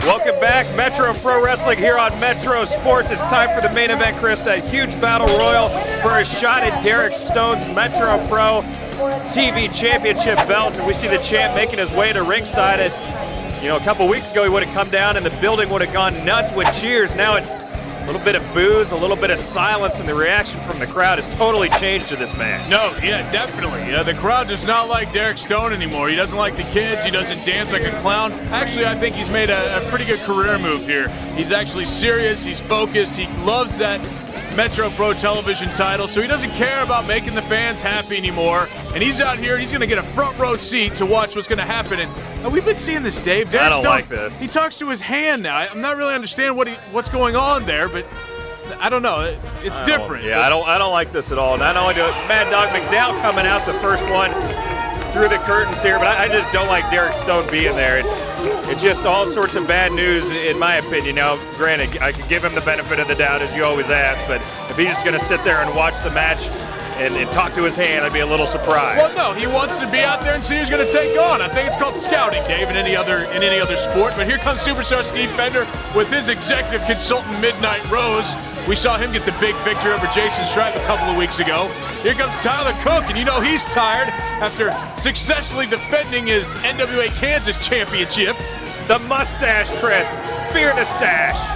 Welcome back, Metro Pro Wrestling here on Metro Sports. It's time for the main event, Chris, that huge battle royal for a shot at Derek Stone's Metro Pro TV Championship belt. And we see the champ making his way to ringside. And, you know, a couple weeks ago he would have come down and the building would have gone nuts with cheers. Now it's a little bit of booze, a little bit of silence, and the reaction from the crowd has totally changed to this man. No, yeah, definitely. The crowd does not like Derek Stone anymore. He doesn't like the kids. He doesn't dance like a clown. Actually, I think he's made a pretty good career move here. He's actually serious. He's focused. He loves that Metro Pro television title, so he doesn't care about making the fans happy anymore. And he's out here, and he's going to get a front row seat to watch what's going to happen. And we've been seeing this, Dave. Derek I don't Stone, like this. He talks to his hand now. I'm not really understanding what's going on there, but I don't know. It's different. Yeah, I don't like this at all. Not only do Mad Dog McDowell coming out the first one through the curtains here, but I just don't like Derek Stone being there. It's just all sorts of bad news, in my opinion. Now, granted, I could give him the benefit of the doubt, as you always ask, but if he's just going to sit there and watch the match and talk to his hand, I'd be a little surprised. Well, no, he wants to be out there and see who's going to take on. I think it's called scouting, Dave, in any other sport. But here comes Superstar Steve Fender with his executive consultant, Midnight Rose. We saw him get the big victory over Jason Stripe a couple of weeks ago. Here comes Tyler Cook, and you know he's tired after successfully defending his NWA Kansas championship. The mustache, Chris. Fear the stash.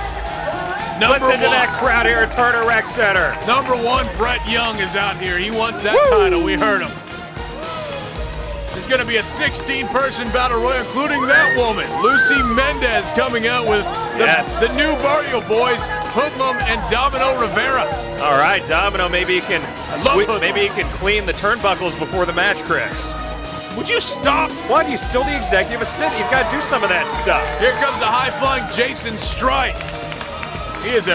Listen to that crowd here at Turner Rec Center. Number one, Brett Young is out here. He wants that title. We heard him. It's going to be a 16-person battle royal, including that woman, Lucy Mendez, coming out with the new Barrio Boys, Hoodlum and Domino Rivera. All right, Domino, maybe he can clean the turnbuckles before the match, Chris. Would you stop? What? He's still the executive assistant. He's got to do some of that stuff. Here comes the high-flying Jason Stripe. He has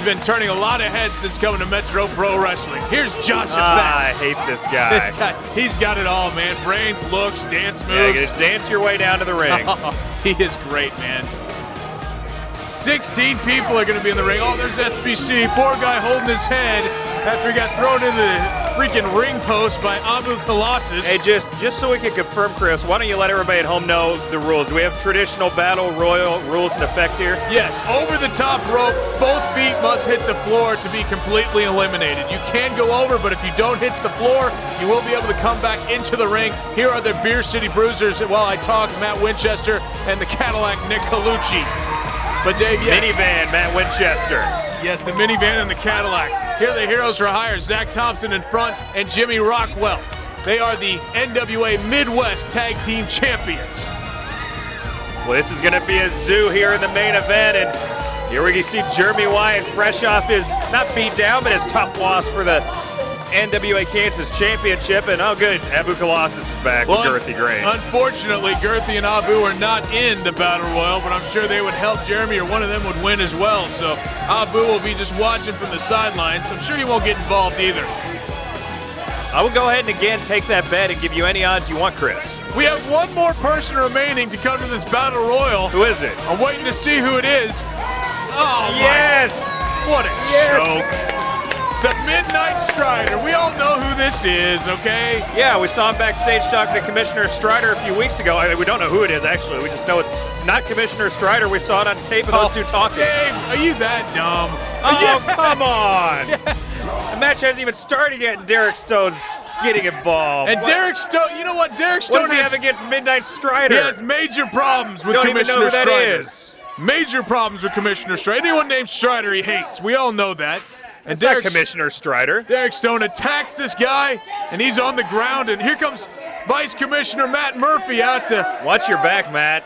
been turning a lot of heads since coming to Metro Pro Wrestling. Here's Josh Effects. I hate this guy. This guy, he's got it all, man. Brains, looks, dance moves. Yeah, just dance your way down to the ring. He is great, man. 16 people are going to be in the ring. Oh, there's SBC. Poor guy holding his head after he got thrown into the freaking ring post by Abu Colossus. Hey, just so we can confirm, Chris, why don't you let everybody at home know the rules? Do we have traditional battle royal rules in effect here? Yes, over the top rope, both feet must hit the floor to be completely eliminated. You can go over, but if you don't hit the floor, you will be able to come back into the ring. Here are the Beer City Bruisers while I talk, Matt Winchester and the Cadillac Nick Colucci. But Dave, yes. Minivan, Matt Winchester. Yes, the minivan and the Cadillac. Here are the heroes for hire, Zach Thompson in front and Jimmy Rockwell. They are the NWA Midwest Tag Team Champions. Well, this is going to be a zoo here in the main event, and here we can see Jeremy Wyatt fresh off his, not beat down, but his tough loss for the NWA Kansas Championship, and oh good, Abu Colossus is back with Girthy Gray. Unfortunately, Girthy and Abu are not in the Battle Royal, but I'm sure they would help Jeremy, or one of them would win as well. So Abu will be just watching from the sidelines. I'm sure he won't get involved either. I will go ahead and again take that bet and give you any odds you want, Chris. We have one more person remaining to come to this Battle Royal. Who is it? I'm waiting to see who it is. Oh, yes! What a joke. The Midnight Strider. We all know who this is, okay? Yeah, we saw him backstage talking to Commissioner Strider a few weeks ago. I mean, we don't know who it is, actually. We just know it's not Commissioner Strider. We saw it on tape of those two talking. Dave, are you that dumb? Oh, come on. The match hasn't even started yet, and Derek Stone's getting involved. And Derek Stone, you know what? Derek Stone what does he have against Midnight Strider? He has major problems with don't Commissioner even know who Strider. that is. Major problems with Commissioner Strider. Anyone named Strider he hates. We all know that. And Derek, not Commissioner Strider. Derek Stone attacks this guy, and he's on the ground. And here comes Vice Commissioner Matt Murphy out to... Watch your back, Matt.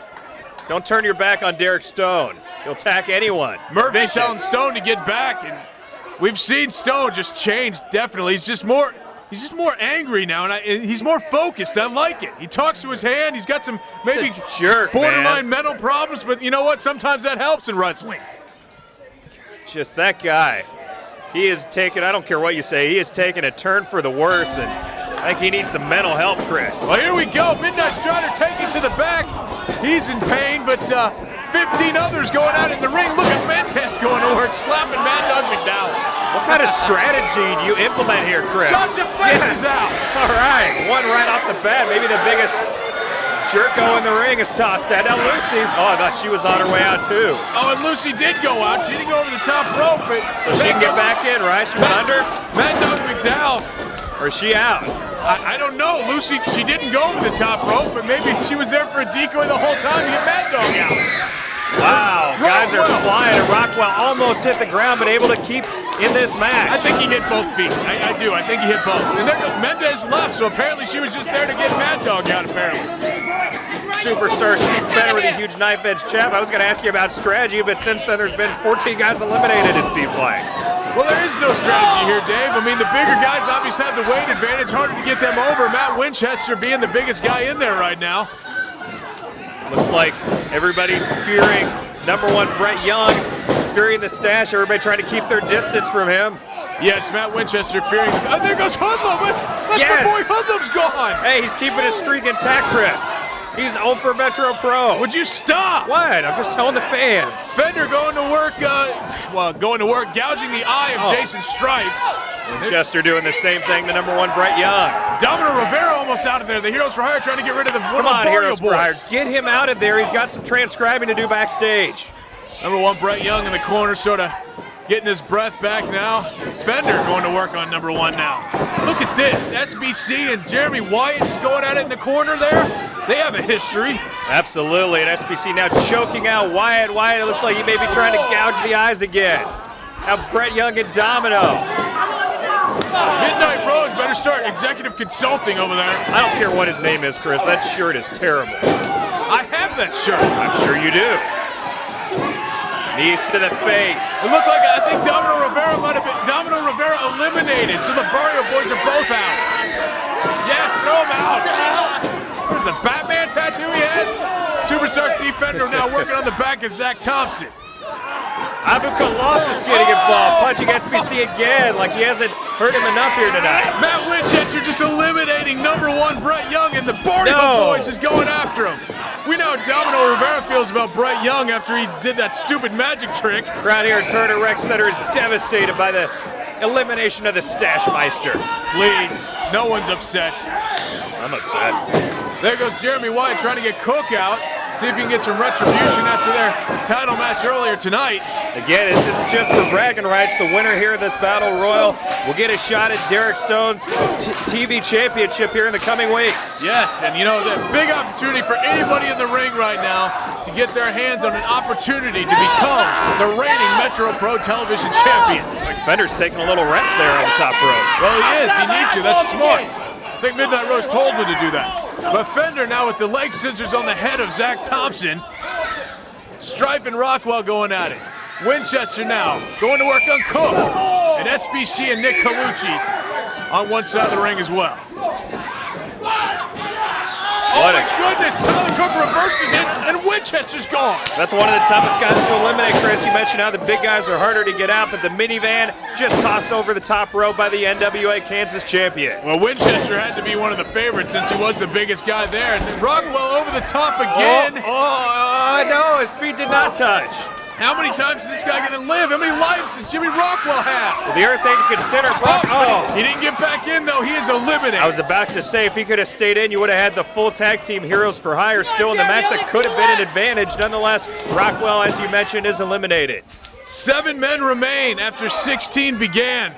Don't turn your back on Derek Stone. He'll attack anyone. Murphy's telling Stone to get back, and we've seen Stone just change, definitely. He's just more angry now, and he's more focused. I like it. He talks to his hand. He's got some maybe borderline mental problems, but you know what? Sometimes that helps in wrestling. Just that guy. He is taking, I don't care what you say, he is taking a turn for the worse, and I think he needs some mental help, Chris. Well, here we go. Midnight Strider taking to the back. He's in pain, but 15 others going out in the ring. Look at Mendez going over and slapping Mad Dog McDowell. What kind of strategy do you implement here, Chris? Josh Effects is out. All right, one right off the bat, maybe the biggest Jerko in the ring is tossed out. Now Lucy, I thought she was on her way out too. Oh, and Lucy did go out. She didn't go over the top rope. But so she can get back in, right? She went under? Mad Dog McDowell. Or is she out? I don't know. Lucy, she didn't go over the top rope, but maybe she was there for a decoy the whole time to get Mad Dog out. Wow, guys are flying, and Rockwell almost hit the ground, but able to keep in this match. I think he hit both feet. I do. I think he hit both. And there goes Mendez left, so apparently she was just there to get Mad Dog out, apparently. Superstar Steve Fenner with a huge knife edge chop. I was going to ask you about strategy, but since then there's been 14 guys eliminated, it seems like. Well, there is no strategy here, Dave. I mean, the bigger guys obviously have the weight advantage. Harder to get them over. Matt Winchester being the biggest guy in there right now. Looks like everybody's fearing #1 Brett Young, fearing the stash. Everybody trying to keep their distance from him. Yes, Matt Winchester fearing. Oh, there goes Hoodlum. That's yes. my boy Hoodlum's gone. Hey, he's keeping his streak intact, Chris. He's 0 for Metro Pro. Would you stop? What? I'm just telling the fans. Fender going to work, gouging the eye of Jason Strife. Winchester doing the same thing to #1 Brett Young. Domino Rivera almost out of there. The Heroes for Hire trying to get rid of the Come on, Heroes boys. for Hire. Get him out of there. He's got some transcribing to do backstage. #1 Brett Young in the corner, sort of getting his breath back now. Fender going to work on #1 now. Look at this. SBC and Jeremy Wyatt just going at it in the corner there. They have a history. Absolutely, and SBC now choking out Wyatt. Wyatt, it looks like he may be trying to gouge the eyes again. Now Brett Young and Domino. Midnight Rose better start executive consulting over there. I don't care what his name is, Chris. That shirt is terrible. I have that shirt. I'm sure you do. Knees to the face. It looked like, I think Domino Rivera might have been, Domino Rivera eliminated, so the Barrio boys are both out. Yes, throw him out. Where's the Batman tattoo he has? Superstar Steve Fender now working on the back of Zach Thompson. Abu Kalas is getting involved, punching SBC again like he hasn't hurt him enough here tonight. Matt Winchester just eliminating #1 Brett Young, and the Barrio boys is going after him. We know how Domino Rivera feels about Brett Young after he did that stupid magic trick. Crowd here at Turner Rec Center is devastated by the elimination of the Stashmeister. Please, no one's upset. I'm upset. There goes Jeremy Wyatt trying to get Cook out. See if he can get some retribution after their title match earlier tonight. Again, this isn't just for bragging rights. The winner here of this Battle Royal will get a shot at Derek Stone's TV championship here in the coming weeks. Yes, and you know, the big opportunity for anybody in the ring right now to get their hands on an opportunity to become the reigning Metro Pro Television champion. Like Fender's taking a little rest there on the top rope. Well, he is. He needs to. That's smart. I think Midnight Rose told him to do that. But Fender now with the leg scissors on the head of Zach Thompson. Strife and Rockwell going at it. Winchester now going to work on Cook. And SBC and Nick Colucci on one side of the ring as well. Oh my goodness, Tyler Cook reverses it, and Winchester's gone. That's one of the toughest guys to eliminate, Chris. You mentioned how the big guys are harder to get out, but the minivan just tossed over the top rope by the NWA Kansas champion. Well, Winchester had to be one of the favorites since he was the biggest guy there. And then Rockwell over the top again. No, his feet did not touch. How many times is this guy going to live? How many lives does Jimmy Rockwell have? Well, the other thing to consider, he didn't get back in, though. He is eliminated. I was about to say, if he could have stayed in, you would have had the full tag team Heroes for Hire still in the match. That could have been an advantage. Nonetheless, Rockwell, as you mentioned, is eliminated. 7 men remain after 16 began.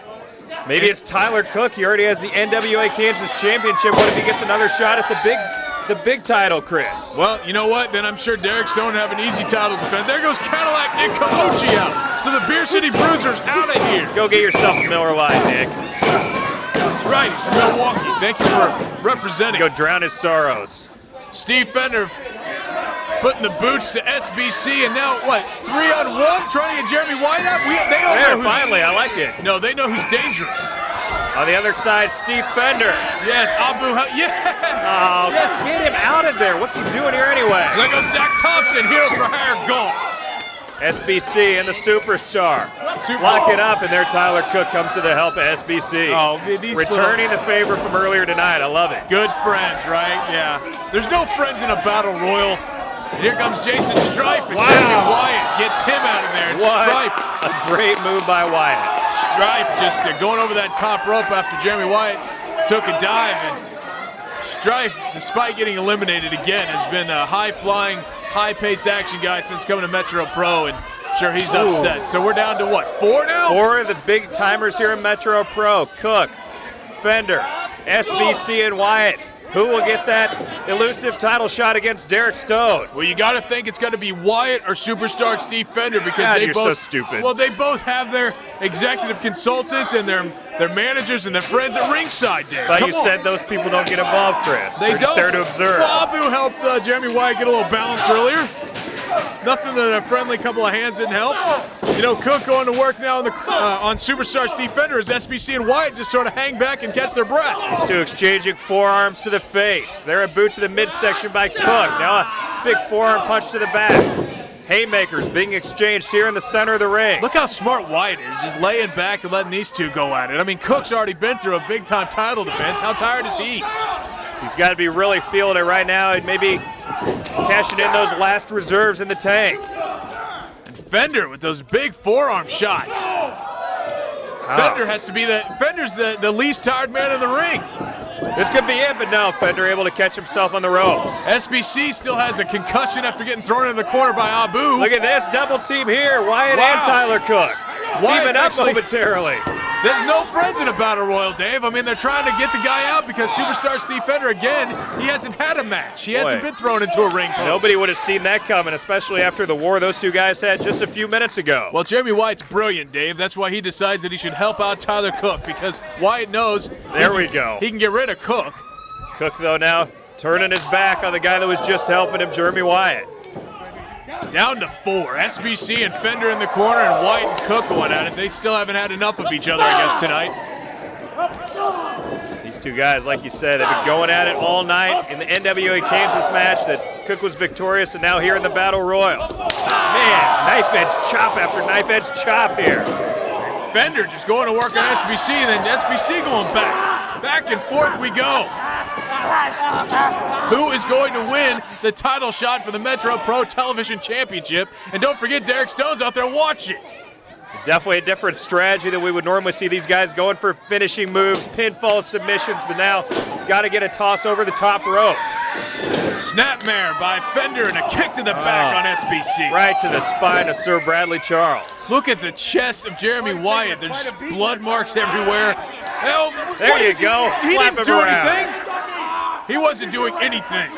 Maybe it's Tyler Cook. He already has the NWA Kansas Championship. What if he gets another shot at the big title, Chris? Well, you know what? Then I'm sure Derek Stone have an easy title defense. There goes Cadillac Nick Colucci out. So the Beer City Bruiser's out of here. Go get yourself a Miller Lite, Nick. That's right. He's from Milwaukee. Thank you for representing. Go drown his sorrows. Steve Fender putting the boots to SBC, and now what? 3-on-1 trying to get Jeremy Wyatt out. They all know who's, finally, I like it. No, they know who's dangerous. On the other side, Steve Fender. Yes, yes. Oh, yes, get him out of there. What's he doing here anyway? There goes Zach Thompson. Heroes for Hire gone. SBC and the Superstar. Lock it up, and there Tyler Cook comes to the help of SBC. Oh, returning the favor from earlier tonight. I love it. Good friends, right? Yeah. There's no friends in a battle royal. And here comes Jason Strife, and Jeremy Wyatt gets him out of there. And Strife. A great move by Wyatt. Strife just going over that top rope after Jeremy Wyatt took a dive, and Strife, despite getting eliminated again, has been a high-flying, high-paced action guy since coming to Metro Pro, and sure he's upset. So we're down to what, 4 now? 4 of the big timers here in Metro Pro. Cook, Fender, SBC, and Wyatt. Who will get that elusive title shot against Derek Stone? Well, you got to think it's going to be Wyatt or Superstar Steve Fender because God, they you're both. so stupid. Well, they both have their executive consultant and their managers and their friends at ringside. Dave, But come you on. said those people don't get involved, Chris. They They're just don't. there to observe. Well, Abu helped Jeremy Wyatt get a little balance earlier. Nothing that a friendly couple of hands didn't help. You know, Cook going to work now on Superstar Steve Fender as SBC and Wyatt just sort of hang back and catch their breath. These two exchanging forearms to the face. They're a boot to the midsection by Cook. Now a big forearm punch to the back. Haymakers being exchanged here in the center of the ring. Look how smart Wyatt is, just laying back and letting these two go at it. I mean, Cook's already been through a big-time title defense. How tired is he? He's got to be really feeling it right now and maybe cashing in those last reserves in the tank. And Fender with those big forearm shots. Fender has to be Fender's the least tired man in the ring. This could be it, but no, Fender able to catch himself on the ropes. SBC still has a concussion after getting thrown in the corner by Abu. Look at this double team here, Wyatt and Tyler Cook. Teaming up momentarily. There's no friends in a battle royal, Dave. I mean, they're trying to get the guy out because Superstar Steve Fender, again, he hasn't had a match. He hasn't been thrown into a ring post. Nobody would have seen that coming, especially after the war those two guys had just a few minutes ago. Well, Jeremy Wyatt's brilliant, Dave. That's why he decides that he should help out Tyler Cook because Wyatt knows we go. He can get rid of Cook. Cook, though, now turning his back on the guy that was just helping him, Jeremy Wyatt. Down to 4. SBC and Fender in the corner and Wyatt and Cook going at it. They still haven't had enough of each other, I guess, tonight. These two guys, like you said, have been going at it all night in the NWA Kansas match that Cook was victorious, and now here in the Battle Royal. Man, knife edge chop after knife edge chop here. Fender just going to work on SBC, and then SBC going back. Back and forth we go. Who is going to win the title shot for the Metro Pro Television Championship? And don't forget, Derek Stone's out there watching. Definitely a different strategy than we would normally see these guys going for finishing moves, pinfall submissions, but now got to get a toss over the top rope. Snapmare by Fender and a kick to the back on SBC. Right to the spine of Sir Bradley Charles. Look at the chest of Jeremy Wyatt. There's blood marks everywhere. There you go. He Slap didn't him do around. anything. He wasn't doing anything.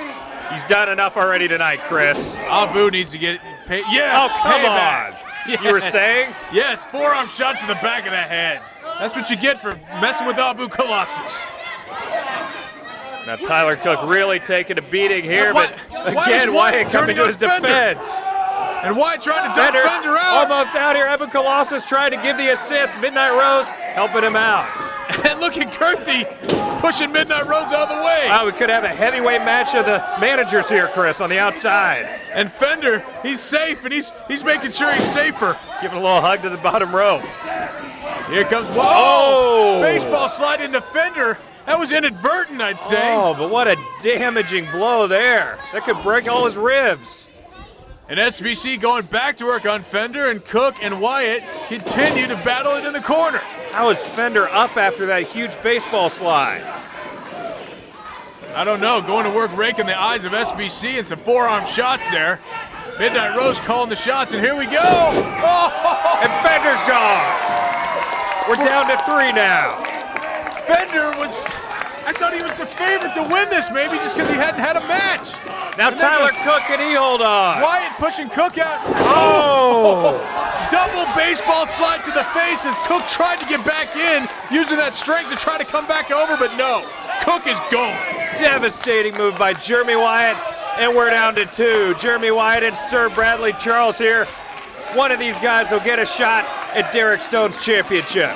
He's done enough already tonight, Chris. Abu needs to get paid. Yes, Oh, come payback. on. Yes. You were saying? Yes, forearm shot to the back of the head. That's what you get for messing with Abu Colossus. Now Tyler Cook really taking a beating here, Why- but why is again, Wyatt Wyatt coming turning to on his Fender? defense. And Wyatt trying to dump Fender out. almost out here. Evan Colossus trying to give the assist. Midnight Rose helping him out. And look at Girthy pushing Midnight Rose out of the way. Wow, we could have a heavyweight match of the managers here, Chris, on the outside. And Fender, he's safe, and he's making sure he's safer. Giving a little hug to the bottom rope. Here comes, Oh! baseball slide into Fender. That was inadvertent, I'd say. Oh, but what a damaging blow there. That could break all his ribs. And SBC going back to work on Fender, and Cook and Wyatt continue to battle it in the corner. How is Fender up after that huge baseball slide? I don't know, going to work raking the eyes of SBC and some forearm shots there. Midnight Rose calling the shots, and here we go. Oh! And Fender's gone. We're down to 3 now. Fender I thought he was the favorite to win this, maybe just because he hadn't had a match. Now And then Tyler Cook, can he hold on? Wyatt pushing Cook out. Oh! Double baseball slide to the face, and Cook tried to get back in, using that strength to try to come back over, but no. Cook is gone. Devastating move by Jeremy Wyatt, and we're down to 2. Jeremy Wyatt and Sir Bradley Charles here. One of these guys will get a shot at Derek Stone's championship.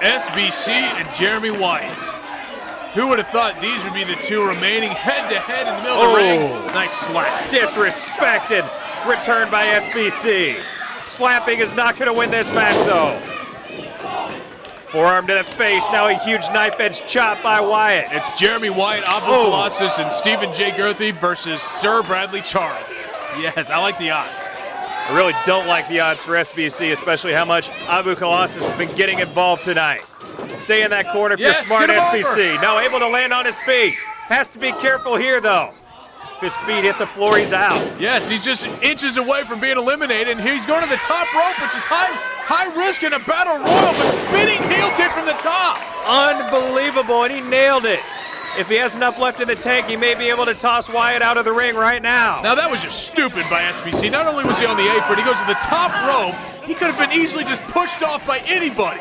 SBC and Jeremy Wyatt. Who would have thought these would be the two remaining head-to-head in the middle of the ring? Nice slap. Disrespected. Return by SBC. Slapping is not going to win this match, though. Forearm to the face. Now a huge knife edge chop by Wyatt. It's Jeremy Wyatt, Abu Colossus, and Stephen J. Girthy versus Sir Bradley Charles. Yes, I like the odds. I really don't like the odds for SBC, especially how much Abu Colossus has been getting involved tonight. Stay in that corner if Yes, you're smart, get him SBC. Now able to land on his feet. Has to be careful here, though. If his feet hit the floor, he's out. Yes, he's just inches away from being eliminated, and he's going to the top rope, which is high risk in a battle royal, but spinning heel kick from the top. Unbelievable, and he nailed it. If he has enough left in the tank, he may be able to toss Wyatt out of the ring right now. Now that was just stupid by SBC. Not only was he on the apron, he goes to the top rope. He could have been easily just pushed off by anybody.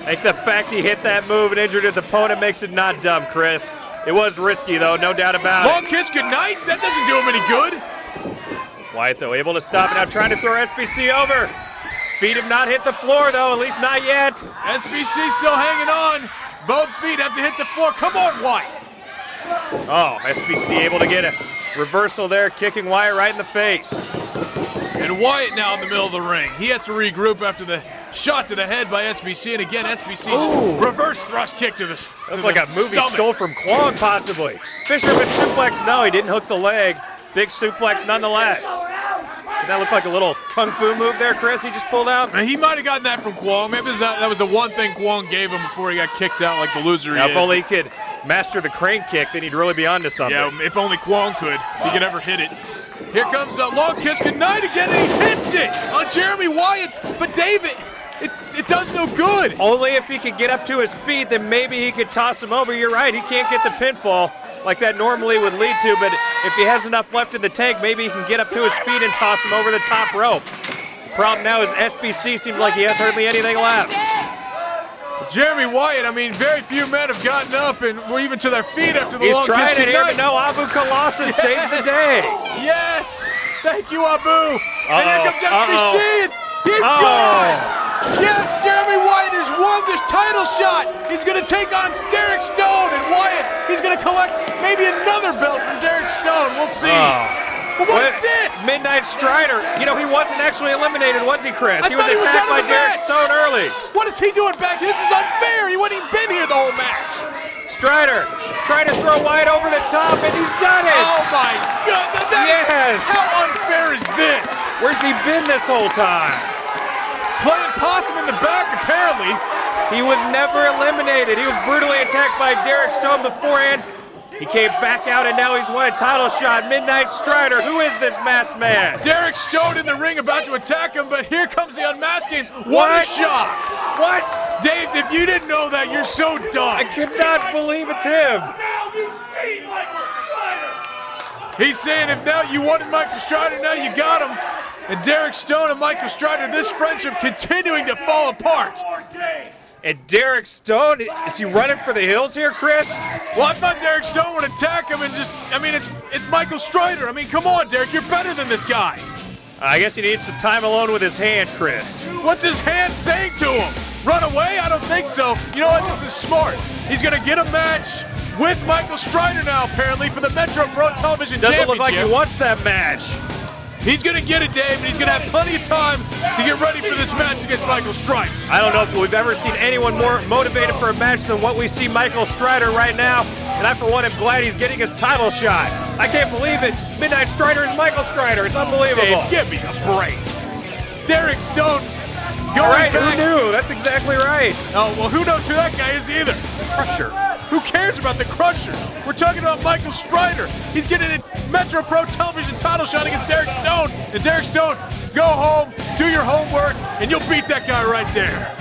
I think the fact he hit that move and injured his opponent makes it not dumb, Chris. It was risky, though, no doubt about it. Long kiss goodnight? That doesn't do him any good. Wyatt, though, able to stop it. Now trying to throw SBC over. Feet have not hit the floor, though, at least not yet. SBC still hanging on. Both feet have to hit the floor. Come on, Wyatt. Oh, SBC able to get a reversal there, kicking Wyatt right in the face. And Wyatt now in the middle of the ring. He has to regroup after the shot to the head by SBC. And again, SBC's reverse thrust kick to the Looked like a movie stole from Kwong, possibly. Fisherman suplex, no, he didn't hook the leg. Big suplex nonetheless. Did that look like a little kung fu move there, Chris, he just pulled out? He might have gotten that from Kwong. Maybe that was the one thing Kwong gave him before he got kicked out like the loser he Now, is. if only he could master the crane kick, then he'd really be onto something. Yeah, if only Kwong could. He could ever hit it. Here comes a long kiss goodnight again, and he hits it on Jeremy Wyatt. But David, it does no good. Only if he could get up to his feet, then maybe he could toss him over. You're right, he can't get the pinfall like that normally would lead to, but if he has enough left in the tank, maybe he can get up to his feet and toss him over the top rope. The problem now is SBC seems like he has hardly anything left. Jeremy Wyatt, I mean, very few men have gotten up and were even to their feet after the long He's trying kiss it here, goodnight. but no, Abu Colossus saves the day. Yes! Thank you, Abu. And here comes SBC, and he's gone! Yes, Jeremy Wyatt has won this title shot. He's going to take on Derek Stone, and Wyatt, he's going to collect maybe another belt from Derek Stone. We'll see. But what's this? Midnight Strider. You know, he wasn't actually eliminated, was he, Chris? I He was thought he was attacked out by of the Derek match. Stone early. What is he doing back here? This is unfair. He wouldn't even been here the whole match. Strider trying to throw Wyatt over the top, and he's done it. Oh, my goodness. Yes. How unfair is this? Where's he been this whole time? Playing possum in the back, apparently. He was never eliminated. He was brutally attacked by Derek Stone beforehand. He came back out, and now he's won a title shot. Midnight Strider, who is this masked man? Derek Stone in the ring about to attack him, but here comes the unmasking. What a shot. What? Dave, if you didn't know that, you're so dumb. I cannot believe it's him. He's saying if now you wanted Michael Strider, now you got him. And Derek Stone and Michael Strider, this friendship continuing to fall apart. And Derek Stone, is he running for the hills here, Chris? Well, I thought Derek Stone would attack him and just, I mean, it's Michael Strider. I mean, come on, Derek, you're better than this guy. I guess he needs some time alone with his hand, Chris. What's his hand saying to him? Run away? I don't think so. You know what? This is smart. He's going to get a match with Michael Strider now, apparently, for the Metro Pro Television Doesn't Championship. look like he wants that match. He's going to get it, Dave, and he's going to have plenty of time to get ready for this match against Michael Strider. I don't know if we've ever seen anyone more motivated for a match than what we see Michael Strider right now. And I, for one, am glad he's getting his title shot. I can't believe it. Midnight Strider is Michael Strider. It's unbelievable. Dave, give me a break. Derek Stone All going right, back. who knew? That's exactly right. Oh, well, who knows who that guy is either? Crusher. Who cares about the Crusher? We're talking about Michael Strider. He's getting a Metro Pro Television title shot against Derek Stone. And Derek Stone, go home, do your homework, and you'll beat that guy right there.